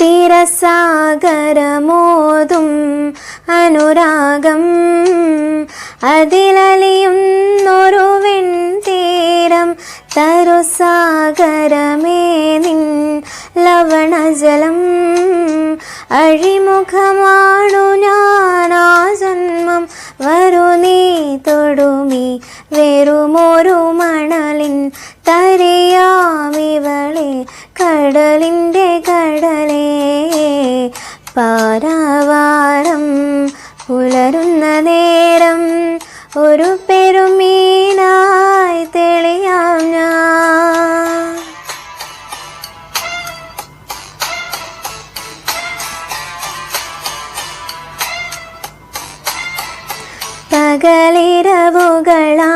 തീരസാഗരമോതും അനുരാഗം അതിലലിയുന്നൊരു വെൺതീരം തരുസാഗരമേ നിൻ ലവണജലം അഴിമുഖമാണു ഞാനാ ജന്മം വരു നീ തൊടുമി വെറുമൊരു മണലിൻ തരയാമിവളെ കടലിൻ്റെ കടലേ പാരാവാരം പുലരുന്ന നേരം ഒരു പെരുമീനായി തെളിയാം ഞാൻ. പകലിരവുകളാ